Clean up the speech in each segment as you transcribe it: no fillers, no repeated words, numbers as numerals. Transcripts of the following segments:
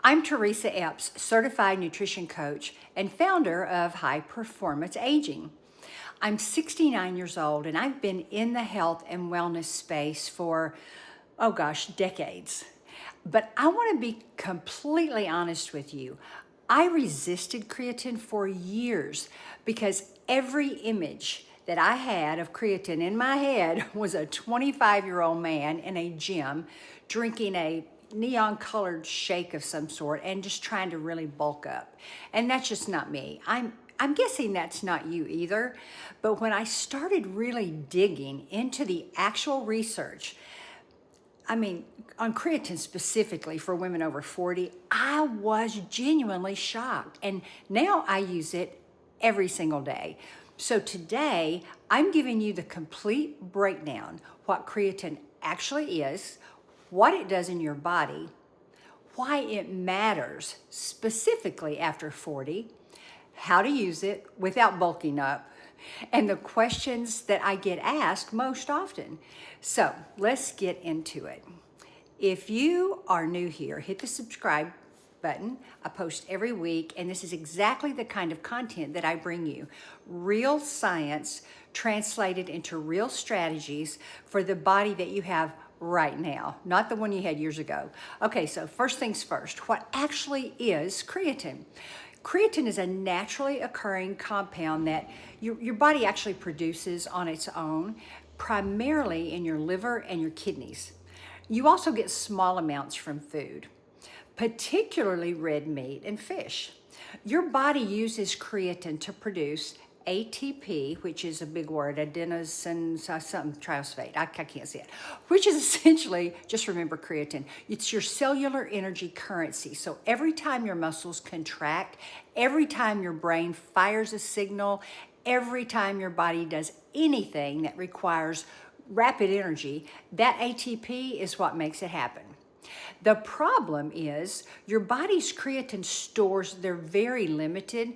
I'm Teresaepps, certified nutrition coach and founder of High Performance Aging. I'm 69 years old and I've been in the health and wellness space for, decades. But I want to be completely honest with you. I resisted creatine for years because every image that I had of creatine in my head was a 25-year-old man in a gym drinking a neon colored shake of some sort and just trying to really bulk up. And that's just not me. I'm guessing that's not you either. But when I started really digging into the actual research, on creatine specifically for women over 40, I was genuinely shocked. And now I use it every single day. So today, I'm giving you the complete breakdown, what creatine actually is, what it does in your body, why it matters specifically after 40, how to use it without bulking up, and the questions that I get asked most often. So let's get into it. If you are new here, hit the subscribe button. I post every week, and this is exactly the kind of content that I bring you. Real science translated into real strategies for the body that you have right now, not the one you had years ago. Okay, so first things first, what actually is creatine? Creatine is a naturally occurring compound that your body actually produces on its own, primarily in your liver and your kidneys. You also get small amounts from food, particularly red meat and fish. Your body uses creatine to produce ATP, which is a big word, adenosine, something triphosphate, I can't say it, which is essentially, just remember creatine, it's your cellular energy currency. So every time your muscles contract, every time your brain fires a signal, every time your body does anything that requires rapid energy, that ATP is what makes it happen. The problem is your body's creatine stores, they're very limited.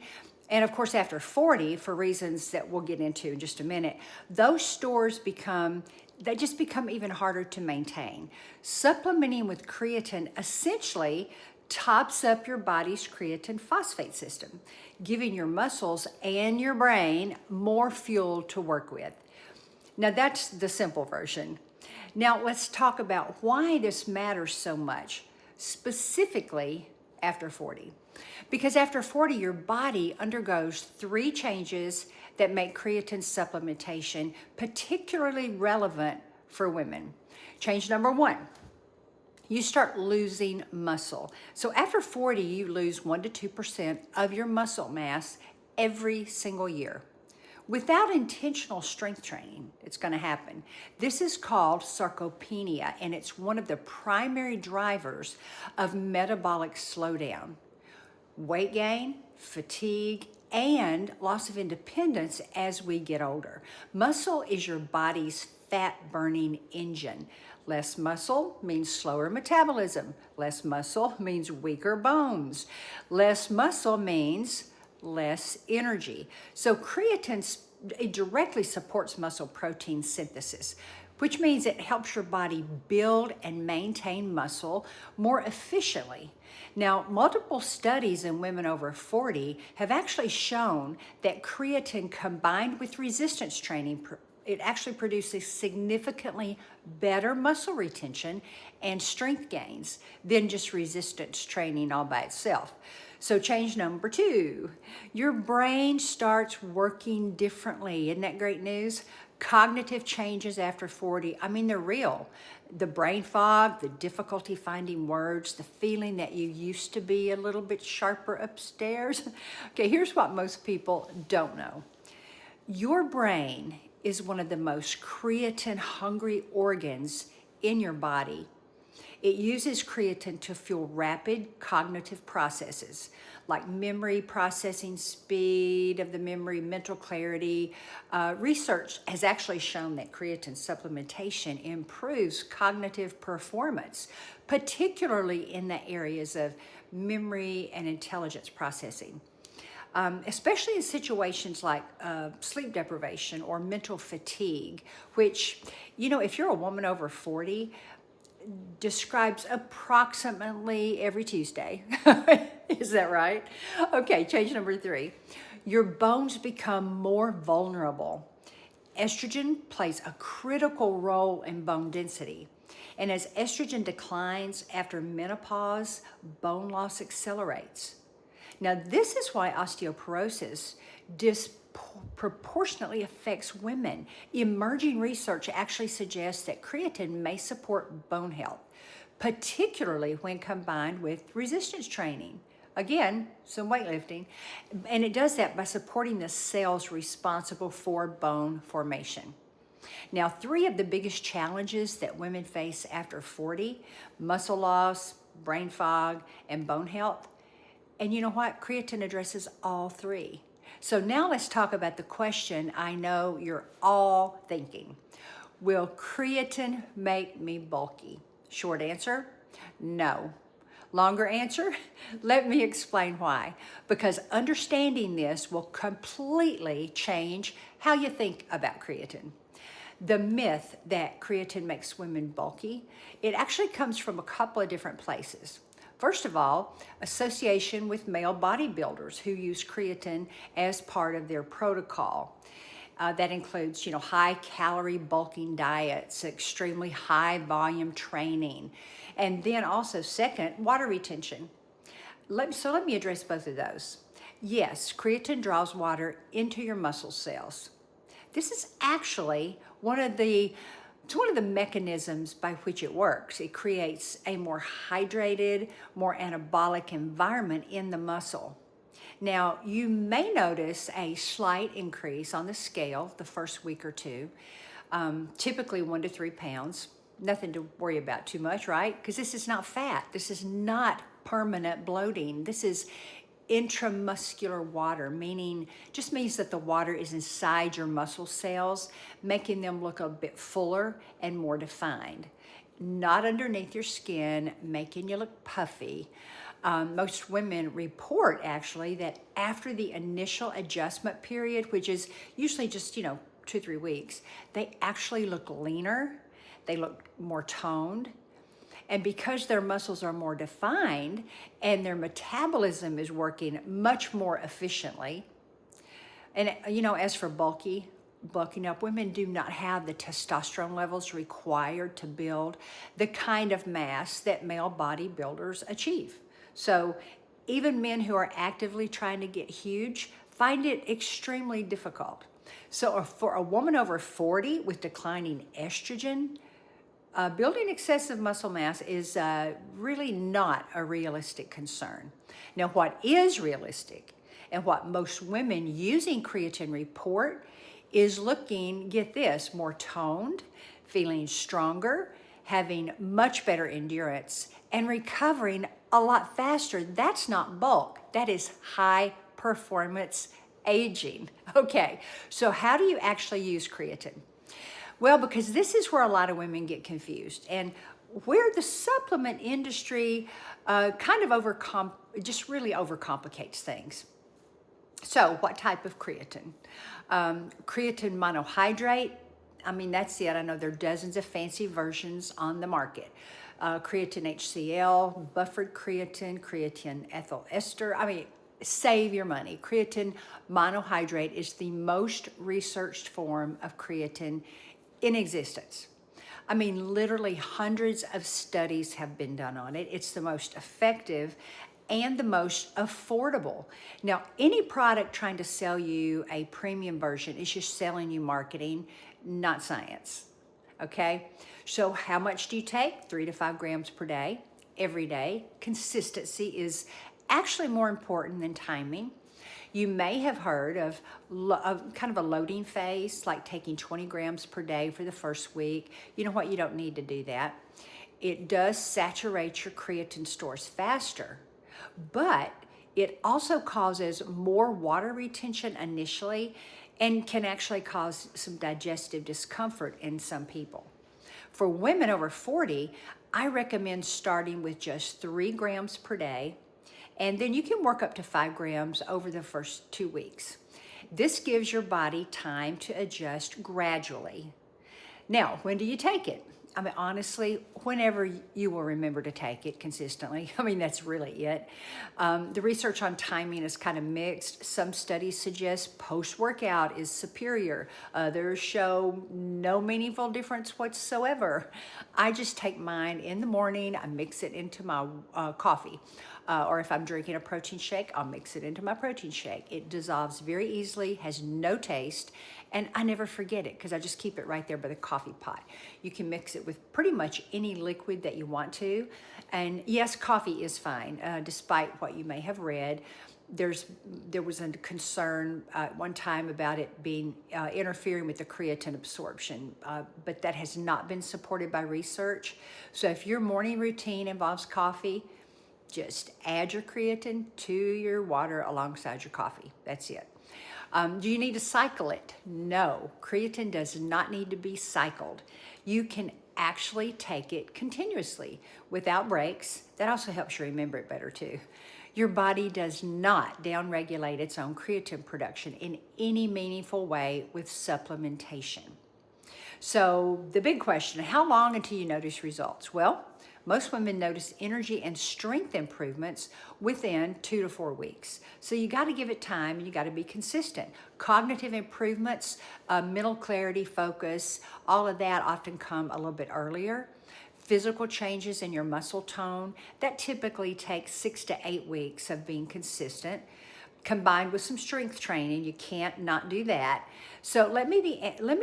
And of course, after 40, for reasons that we'll get into in just a minute, those stores become even harder to maintain. Supplementing with creatine essentially tops up your body's creatine phosphate system, giving your muscles and your brain more fuel to work with. Now that's the simple version. Now let's talk about why this matters so much, specifically after 40. Because after 40, your body undergoes 3 changes that make creatine supplementation particularly relevant for women. Change number 1, you start losing muscle. So after 40, you lose 1 to 2% of your muscle mass every single year. Without intentional strength training, it's going to happen. This is called sarcopenia, and it's one of the primary drivers of metabolic slowdown. Weight gain, fatigue, and loss of independence as we get older. Muscle is your body's fat-burning engine. Less muscle means slower metabolism. Less muscle means weaker bones. Less muscle means less energy. So creatine, it directly supports muscle protein synthesis, which means it helps your body build and maintain muscle more efficiently. Now, multiple studies in women over 40 have actually shown that creatine combined with resistance training, it actually produces significantly better muscle retention and strength gains than just resistance training all by itself. So change number 2, your brain starts working differently. Isn't that great news? Cognitive changes after 40, they're real. The brain fog, the difficulty finding words, the feeling that you used to be a little bit sharper upstairs. Okay, here's what most people don't know. Your brain is one of the most creatine-hungry organs in your body. It uses creatine to fuel rapid cognitive processes like memory processing speed of the memory, mental clarity. Research has actually shown that creatine supplementation improves cognitive performance, particularly in the areas of memory and intelligence processing. Especially in situations like sleep deprivation or mental fatigue, which, if you're a woman over 40, describes approximately every Tuesday. Is that right? Okay, change number 3. Your bones become more vulnerable. Estrogen plays a critical role in bone density. And as estrogen declines after menopause, bone loss accelerates. Now, this is why osteoporosis disproportionately affects women. Emerging research actually suggests that creatine may support bone health, particularly when combined with resistance training. Again, some weightlifting. And it does that by supporting the cells responsible for bone formation. Now, 3 of the biggest challenges that women face after 40, muscle loss, brain fog, and bone health. And you know what? Creatine addresses all 3. So now let's talk about the question I know you're all thinking. Will creatine make me bulky? Short answer, no. Longer answer, let me explain why. Because understanding this will completely change how you think about creatine. The myth that creatine makes women bulky, it actually comes from a couple of different places. First of all, association with male bodybuilders who use creatine as part of their protocol. That includes, high calorie bulking diets, extremely high volume training, and then also second, water retention. So let me address both of those. Yes, creatine draws water into your muscle cells. This is actually one of the mechanisms by which it works. It creates a more hydrated, more anabolic environment in the muscle. Now, you may notice a slight increase on the scale the first week or two, typically 1 to 3 pounds. Nothing to worry about too much, right? Because this is not fat. This is not permanent bloating. This is intramuscular water, just means that the water is inside your muscle cells, making them look a bit fuller and more defined. Not underneath your skin, making you look puffy. Most women report actually that after the initial adjustment period, which is usually just, 2-3 weeks, they actually look leaner, they look more toned. And because their muscles are more defined and their metabolism is working much more efficiently, and as for bulking up, women do not have the testosterone levels required to build the kind of mass that male bodybuilders achieve. So even men who are actively trying to get huge find it extremely difficult. So for a woman over 40 with declining estrogen, building excessive muscle mass is really not a realistic concern. Now, what is realistic and what most women using creatine report is looking, get this, more toned, feeling stronger, having much better endurance, and recovering a lot faster. That's not bulk. That is high performance aging. Okay, so how do you actually use creatine? Well, because this is where a lot of women get confused and where the supplement industry just really overcomplicates things. So what type of creatine? Creatine monohydrate. That's it. I know there are dozens of fancy versions on the market. Creatine HCl, buffered creatine, creatine ethyl ester. Save your money. Creatine monohydrate is the most researched form of creatine in existence. Literally hundreds of studies have been done on it. It's the most effective and the most affordable. Now, any product trying to sell you a premium version is just selling you marketing, not science. Okay? So how much do you take? 3 to 5 grams per day, every day. Consistency is actually more important than timing. You may have heard of kind of a loading phase, like taking 20 grams per day for the first week. You know what? You don't need to do that. It does saturate your creatine stores faster, but it also causes more water retention initially and can actually cause some digestive discomfort in some people. For women over 40, I recommend starting with just 3 grams per day, and then you can work up to 5 grams over the first 2 weeks. This gives your body time to adjust gradually. Now, when do you take it? I mean, honestly, whenever you will remember to take it consistently. I mean, that's really it. The research on timing is kind of mixed. Some studies suggest post-workout is superior. Others show no meaningful difference whatsoever. I just take mine in the morning. I mix it into my coffee. Or if I'm drinking a protein shake, I'll mix it into my protein shake. It dissolves very easily, has no taste, and I never forget it because I just keep it right there by the coffee pot. You can mix it with pretty much any liquid that you want to. And yes, coffee is fine, despite what you may have read. There was a concern one time about it being interfering with the creatine absorption, but that has not been supported by research. So if your morning routine involves coffee, just add your creatine to your water alongside your coffee. That's it. Do you need to cycle it? No, creatine does not need to be cycled. You can actually take it continuously without breaks. That also helps you remember it better too. Your body does not downregulate its own creatine production in any meaningful way with supplementation. So the big question, how long until you notice results? Well, most women notice energy and strength improvements within 2 to 4 weeks. So you got to give it time and you got to be consistent. Cognitive improvements, mental clarity, focus, all of that often come a little bit earlier. Physical changes in your muscle tone, that typically takes 6 to 8 weeks of being consistent. Combined with some strength training, you can't not do that. So let me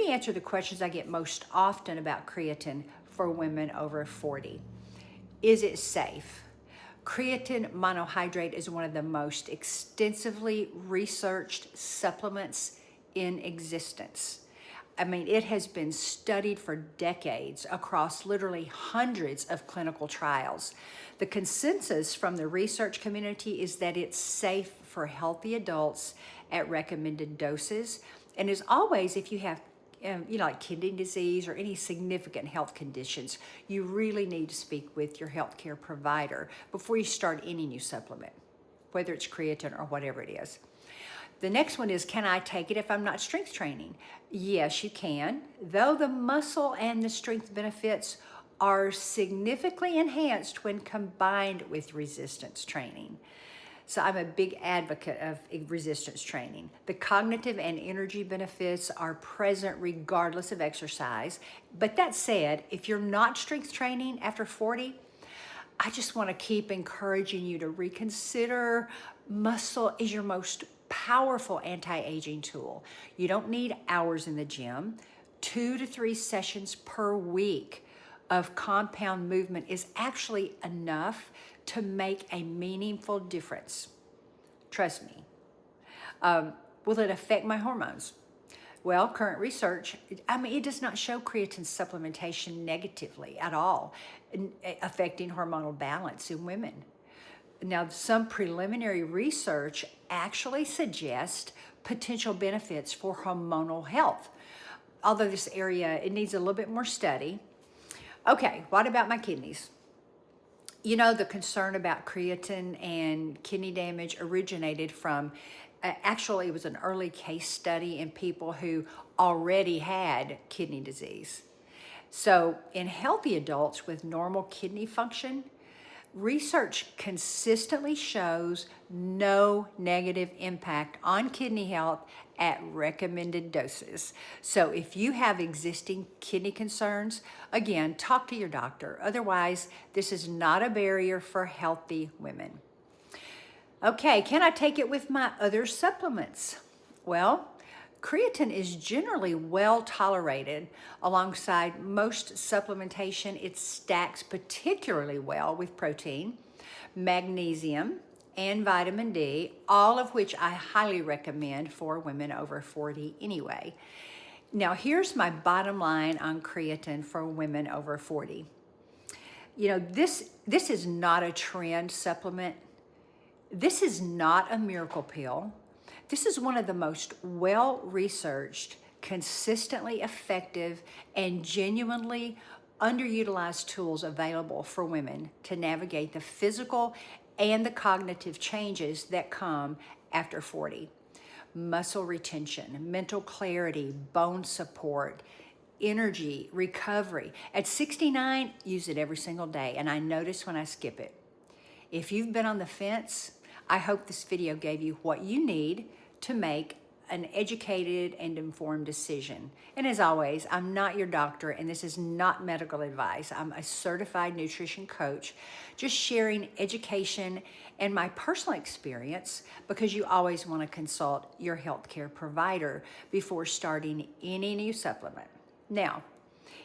answer the questions I get most often about creatine for women over 40. Is it safe? Creatine monohydrate is one of the most extensively researched supplements in existence. I mean, it has been studied for decades across literally hundreds of clinical trials. The consensus from the research community is that it's safe for healthy adults at recommended doses. And as always, if you have like kidney disease or any significant health conditions, you really need to speak with your healthcare provider before you start any new supplement, whether it's creatine or whatever it is. The next one is, can I take it if I'm not strength training? Yes, you can, though the muscle and the strength benefits are significantly enhanced when combined with resistance training. So I'm a big advocate of resistance training. The cognitive and energy benefits are present regardless of exercise. But that said, if you're not strength training after 40, I just want to keep encouraging you to reconsider. Muscle is your most powerful anti-aging tool. You don't need hours in the gym. 2 to 3 sessions per week of compound movement is actually enough to make a meaningful difference. Trust me. Will it affect my hormones? Well, current research, it does not show creatine supplementation negatively at all, affecting hormonal balance in women. Now, some preliminary research actually suggests potential benefits for hormonal health, although this area, it needs a little bit more study. Okay, what about my kidneys? You know, the concern about creatine and kidney damage originated from, actually, it was an early case study in people who already had kidney disease. So in healthy adults with normal kidney function, research consistently shows no negative impact on kidney health at recommended doses. So if you have existing kidney concerns, again, talk to your doctor. Otherwise, this is not a barrier for healthy women. Okay, can I take it with my other supplements? Well, creatine is generally well tolerated alongside most supplementation. It stacks particularly well with protein, magnesium, and vitamin D, all of which I highly recommend for women over 40 anyway. Now, here's my bottom line on creatine for women over 40. You know, this is not a trend supplement. This is not a miracle pill. This is one of the most well-researched, consistently effective, and genuinely underutilized tools available for women to navigate the physical and the cognitive changes that come after 40. Muscle retention, mental clarity, bone support, energy, recovery. At 69, use it every single day, and I notice when I skip it. If you've been on the fence, I hope this video gave you what you need to make an educated and informed decision. And as always, I'm not your doctor, and this is not medical advice. I'm a certified nutrition coach, just sharing education and my personal experience, because you always want to consult your healthcare provider before starting any new supplement. Now,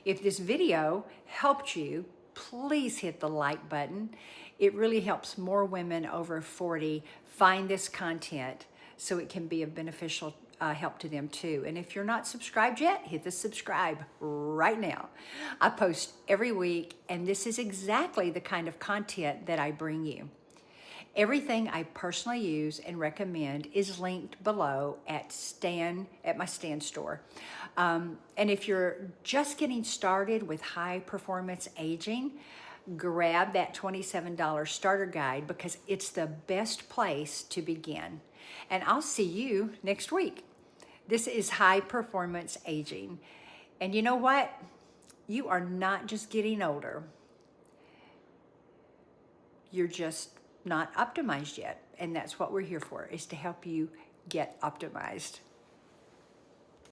if this video helped you, please hit the like button. It really helps more women over 40 find this content so it can be of beneficial help to them too. And if you're not subscribed yet, hit the subscribe right now. I post every week, and this is exactly the kind of content that I bring you. Everything I personally use and recommend is linked below at my Stan store. And if you're just getting started with high performance aging, grab that $27 starter guide, because it's the best place to begin. And I'll see you next week. This is high performance aging. And you know what? You are not just getting older. You're just not optimized yet. And that's what we're here for, is to help you get optimized.